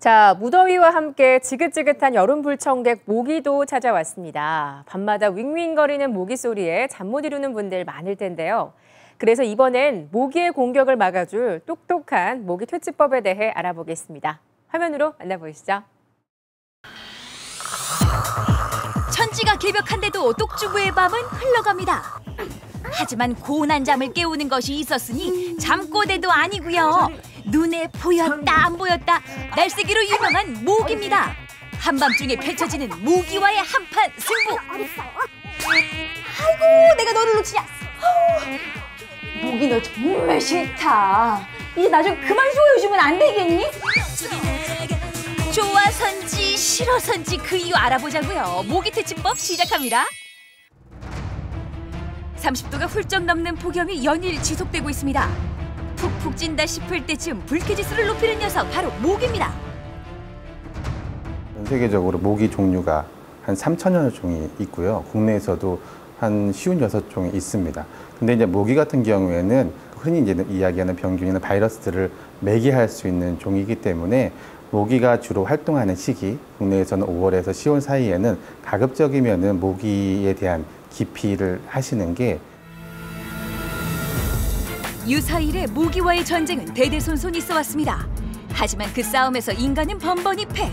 자, 무더위와 함께 지긋지긋한 여름 불청객 모기도 찾아왔습니다. 밤마다 윙윙거리는 모기 소리에 잠 못 이루는 분들 많을 텐데요. 그래서 이번엔 모기의 공격을 막아줄 똑똑한 모기 퇴치법에 대해 알아보겠습니다. 화면으로 만나보시죠. 천지가 개벽한데도 똑주부의 밤은 흘러갑니다. 하지만 고운한 잠을 깨우는 것이 있었으니 잠꼬대도 아니고요. 눈에 보였다 안 보였다 날쌔기로 유명한 모기입니다. 한밤중에 펼쳐지는 모기와의 한판 승부. 아이고, 내가 너를 놓치냐. 모기 너 정말 싫다. 이제 나 좀 그만 소개해주면 안 되겠니? 좋아서인지 싫어서인지 그 이유 알아보자고요. 모기 퇴치법 시작합니다. 30도가 훌쩍 넘는 폭염이 연일 지속되고 있습니다. 푹푹 찐다 싶을 때쯤 불쾌지수를 높이는 녀석 바로 모기입니다. 전 세계적으로 모기 종류가 한 3,000여 종이 있고요. 국내에서도 한 56종이 있습니다. 근데 이제 모기 같은 경우에는 흔히 이제 이야기하는 병균이나 바이러스들을 매개할 수 있는 종이기 때문에 모기가 주로 활동하는 시기, 국내에서는 5월에서 10월 사이에는 가급적이면은 모기에 대한 기피를 하시는 게. 유사일의 모기와의 전쟁은 대대손손 있어 왔습니다. 하지만 그 싸움에서 인간은 번번이 패.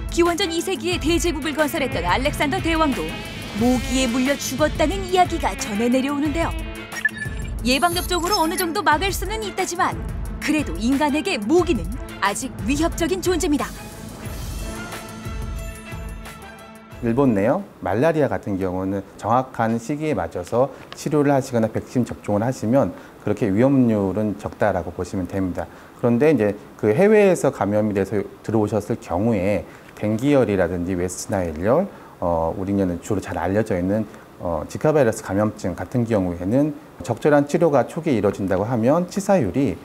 기원전 2세기에 대제국을 건설했던 알렉산더 대왕도 모기에 물려 죽었다는 이야기가 전해 내려오는데요. 예방접종으로 어느 정도 막을 수는 있다지만 그래도 인간에게 모기는 아직 위협적인 존재입니다. 일본 내요 말라리아 같은 경우는 정확한 시기에 맞춰서 치료를 하시거나 백신 접종을 하시면 그렇게 위험률은 적다라고 보시면 됩니다. 그런데 이제 그 해외에서 감염이 돼서 들어오셨을 경우에 댕기열이라든지 웨스트나일열, 우리는 주로 잘 알려져 있는 지카 바이러스 감염증 같은 경우에는 적절한 치료가 초기에 이루어진다고 하면 치사율이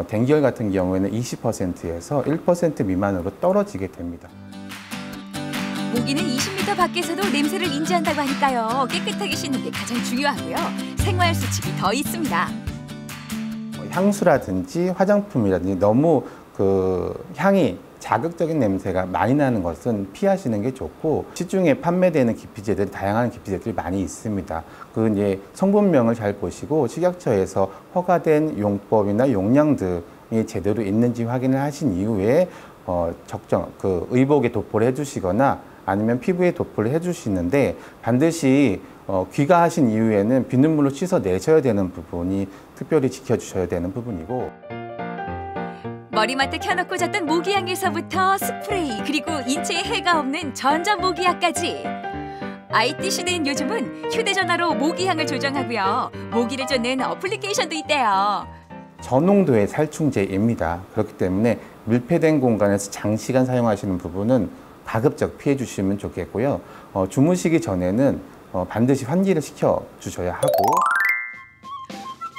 댕기열 같은 경우에는 20%에서 1% 미만으로 떨어지게 됩니다. 모기는 20m 밖에서도 냄새를 인지한다고 하니까요. 깨끗하게 씻는 게 가장 중요하고요. 생활 수칙이 더 있습니다. 향수라든지 화장품이라든지 너무 그 향이 자극적인 냄새가 많이 나는 것은 피하시는 게 좋고, 시중에 판매되는 기피제들이 다양한 기피제들이 많이 있습니다. 그 이제 성분명을 잘 보시고 식약처에서 허가된 용법이나 용량 등이 제대로 있는지 확인을 하신 이후에 적정 그 의복에 도포를 해주시거나 아니면 피부에 도포를 해주시는데, 반드시 귀가하신 이후에는 비눗물로 씻어내셔야 되는 부분이 특별히 지켜주셔야 되는 부분이고. 머리맡에 켜놓고 잤던 모기향에서부터 스프레이, 그리고 인체에 해가 없는 전자모기약까지. IT 시대인 요즘은 휴대전화로 모기향을 조정하고요. 모기를 쫓는 어플리케이션도 있대요. 저농도의 살충제입니다. 그렇기 때문에 밀폐된 공간에서 장시간 사용하시는 부분은 가급적 피해 주시면 좋겠고요. 주무시기 전에는 반드시 환기를 시켜 주셔야 하고.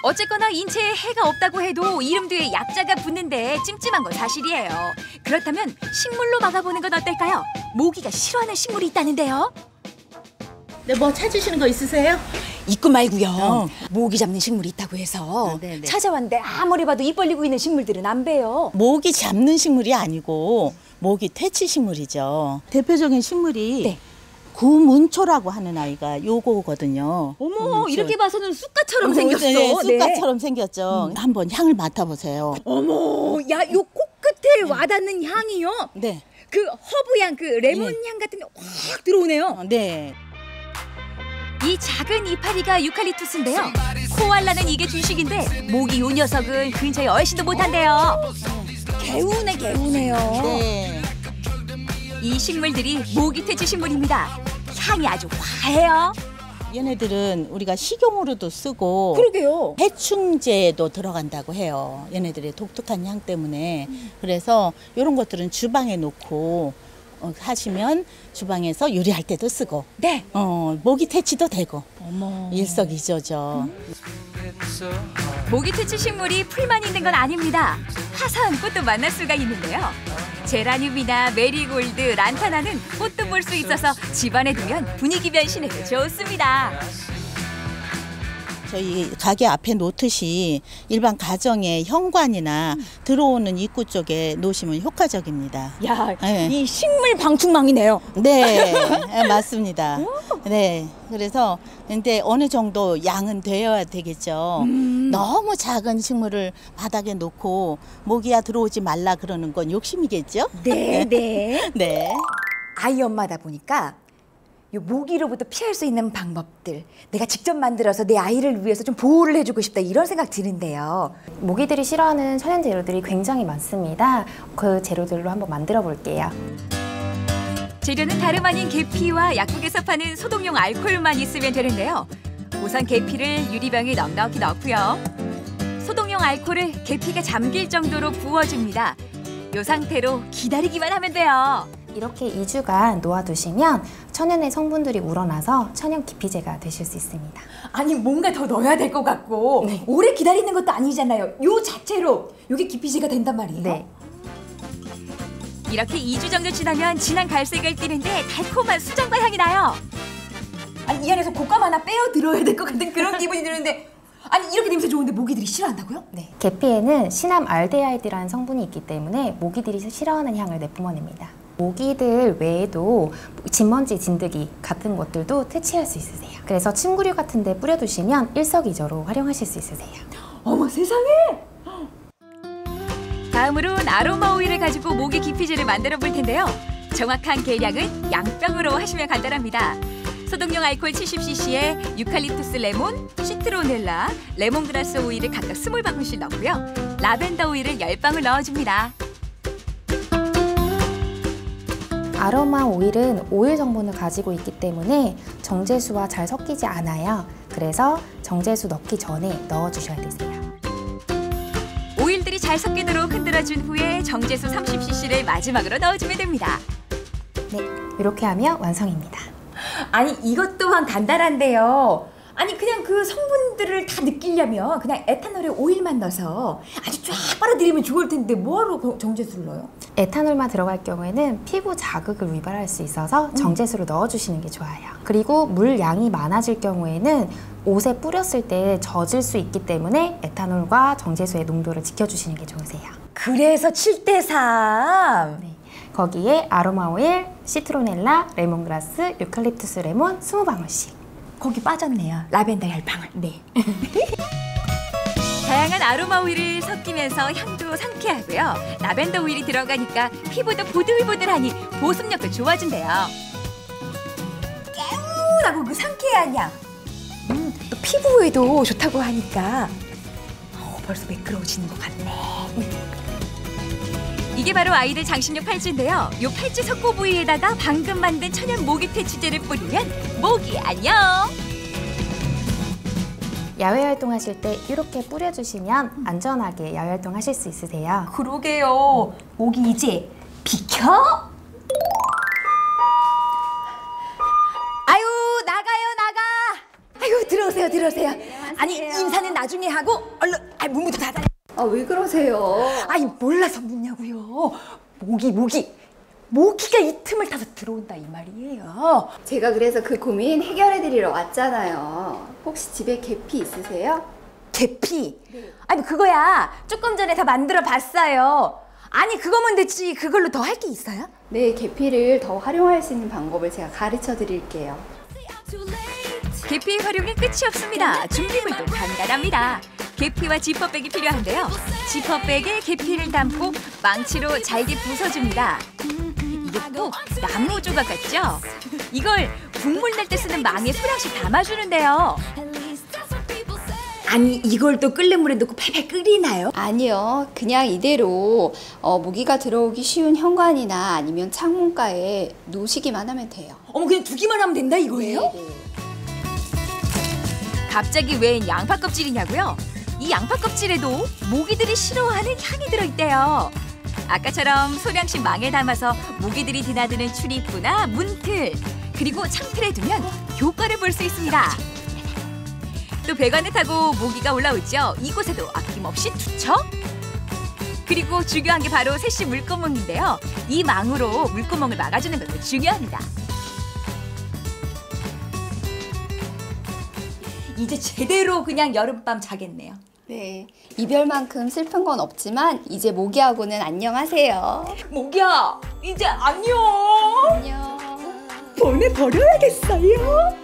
어쨌거나 인체에 해가 없다고 해도 이름 뒤에 약자가 붙는데 찜찜한 건 사실이에요. 그렇다면 식물로 막아보는 건 어떨까요? 모기가 싫어하는 식물이 있다는데요. 네, 뭐 찾으시는 거 있으세요? 있고 말고요. 모기 잡는 식물이 있다고 해서 찾아왔는데 아무리 봐도 입 벌리고 있는 식물들은 안 봬요. 모기 잡는 식물이 아니고 모기 퇴치 식물이죠. 대표적인 식물이 구문초라고 하는 아이가 요거거든요. 어머, 구문초. 이렇게 봐서는 쑥갓처럼 생겼어. 네, 쑥갓처럼 생겼죠. 한번 향을 맡아보세요. 어머, 야, 요 코끝에 와닿는 향이요? 네. 그 허브향, 그 레몬향 같은 게 확 들어오네요. 네. 이 작은 이파리가 유칼립투스인데요. 코알라는 이게 주식인데 모기 요 녀석은 근처에 얼씬도 못한대요. 개운해요. 네. 이 식물들이 모기 퇴치 식물입니다. 향이 아주 화해요. 얘네들은 우리가 식용으로도 쓰고 그러게요. 해충제도 들어간다고 해요. 얘네들의 독특한 향 때문에. 그래서 이런 것들은 주방에 놓고 하시면 주방에서 요리할 때도 쓰고, 네. 모기 퇴치도 되고. 어머. 일석이조죠. 모기 퇴치 식물이 풀만 있는 건 아닙니다. 화사한 꽃도 만날 수가 있는데요. 제라늄이나 메리골드, 란타나는 꽃도 볼 수 있어서 집안에 두면 분위기 변신에도 좋습니다. 저희 가게 앞에 놓듯이 일반 가정의 현관이나 들어오는 입구 쪽에 놓으시면 효과적입니다. 야, 네. 이 식물 방충망이네요. 네, 네, 맞습니다. 네, 그래서 근데 어느 정도 양은 되어야 되겠죠. 너무 작은 식물을 바닥에 놓고 모기가 들어오지 말라 그러는 건 욕심이겠죠? 네, 네. 네. 아이 엄마다 보니까 요 모기로부터 피할 수 있는 방법들 내가 직접 만들어서 내 아이를 위해서 좀 보호를 해주고 싶다 이런 생각 드는데요. 모기들이 싫어하는 천연 재료들이 굉장히 많습니다. 그 재료들로 한번 만들어 볼게요. 재료는 다름 아닌 계피와 약국에서 파는 소독용 알코올만 있으면 되는데요. 우선 계피를 유리병에 넉넉히 넣고요. 소독용 알코올을 계피가 잠길 정도로 부어줍니다. 이 상태로 기다리기만 하면 돼요. 이렇게 2주간 놓아두시면 천연의 성분들이 우러나서 천연 기피제가 되실 수 있습니다. 아니 뭔가 더 넣어야 될 것 같고 오래 기다리는 것도 아니잖아요. 요 자체로 요게 기피제가 된단 말이에요. 네. 이렇게 2주 정도 지나면 진한 갈색을 띠는데 달콤한 수정과 향이 나요. 아니 이 안에서 곶감 하나 빼어 들어야 될 것 같은 그런 기분이 드는데 아니 이렇게 냄새 좋은데 모기들이 싫어한다고요? 네. 계피에는 시남 알데하이드라는 성분이 있기 때문에 모기들이 싫어하는 향을 내뿜어냅니다. 모기들 외에도 진먼지, 진드기 같은 것들도 퇴치할 수 있으세요. 그래서 침구류 같은 데 뿌려두시면 일석이조로 활용하실 수 있으세요. 어머 세상에! 다음으로는 아로마 오일을 가지고 모기 기피제를 만들어 볼 텐데요. 정확한 계량은 양병으로 하시면 간단합니다. 소독용 알코올 70cc에 유칼립투스 레몬, 시트로넬라, 레몬그라스 오일을 각각 20방울씩 넣고요. 라벤더 오일을 10방울 넣어줍니다. 아로마 오일은 오일 성분을 가지고 있기 때문에 정제수와 잘 섞이지 않아요. 그래서 정제수 넣기 전에 넣어주셔야 되세요. 오일들이 잘 섞이도록 흔들어준 후에 정제수 30cc를 마지막으로 넣어주면 됩니다. 네, 이렇게 하면 완성입니다. 아니 이것 또한 간단한데요. 아니 그냥 그 성분들을 다 느끼려면 그냥 에탄올에 오일만 넣어서 아주 쫙 빨아들이면 좋을 텐데 뭐하러 정제수를 넣어요? 에탄올만 들어갈 경우에는 피부 자극을 유발할 수 있어서 정제수를 넣어주시는 게 좋아요. 그리고 물 양이 많아질 경우에는 옷에 뿌렸을 때 젖을 수 있기 때문에 에탄올과 정제수의 농도를 지켜주시는 게 좋으세요. 그래서 7:3. 네. 거기에 아로마 오일, 시트로넬라, 레몬그라스, 유칼립투스 레몬 20방울씩. 거기 빠졌네요. 라벤더 10방울. 네. 다양한 아로마 오일을 섞이면서 향도 상쾌하고요. 라벤더 오일이 들어가니까 피부도 보들보들하니 보습력도 좋아진대요. 깨우라고 그 상쾌한 향. 또 피부에도 좋다고 하니까 벌써 매끄러워지는 것 같네. 이게 바로 아이들 장신용 팔찌인데요. 요 팔찌 석고 부위에다가 방금 만든 천연 모기 퇴치제를 뿌리면 모기 안녕! 야외 활동하실 때 이렇게 뿌려주시면 안전하게 야외 활동하실 수 있으세요. 그러게요. 모기 이제 비켜! 아유 나가요 나가! 아유 들어오세요 들어오세요. 아니 인사는 나중에 하고 얼른 문부터 닫아. 아, 왜 그러세요? 아니 몰라서 묻냐고요. 모기가 이 틈을 타서 들어온다 이 말이에요. 제가 그래서 그 고민 해결해드리러 왔잖아요. 혹시 집에 계피 있으세요? 계피? 아니 그거야 조금 전에 다 만들어 봤어요. 아니 그거면 됐지 그걸로 더 할 게 있어요? 네, 계피를 더 활용할 수 있는 방법을 제가 가르쳐 드릴게요. 계피 활용엔 끝이 없습니다. 준비물도 간단합니다. 계피와 지퍼백이 필요한데요. 지퍼백에 계피를 담고 망치로 잘게 부숴줍니다. 이게 또 나무 조각 같죠? 이걸 국물 낼 때 쓰는 망에 소량씩 담아주는데요. 아니 이걸 또 끓는 물에 넣고 팔팔 끓이나요? 아니요, 그냥 이대로 모기가 들어오기 쉬운 현관이나 아니면 창문가에 놓으시기만 하면 돼요. 어머 그냥 두기만 하면 된다 이거예요? 네. 갑자기 웬 양파 껍질이냐고요? 이 양파 껍질에도 모기들이 싫어하는 향이 들어있대요. 아까처럼 소량씩 망에 담아서 모기들이 드나드는 출입구나 문틀, 그리고 창틀에 두면 효과를 볼 수 있습니다. 또 배관을 타고 모기가 올라오죠. 이곳에도 아낌없이 투척. 그리고 중요한 게 바로 세시 물구멍인데요. 이 망으로 물구멍을 막아주는 것도 중요합니다. 이제 제대로 그냥 여름밤 자겠네요. 네, 이별만큼 슬픈 건 없지만 이제 모기하고는 안녕하세요. 모기야, 이제 안녕. 안녕. 보내버려야겠어요.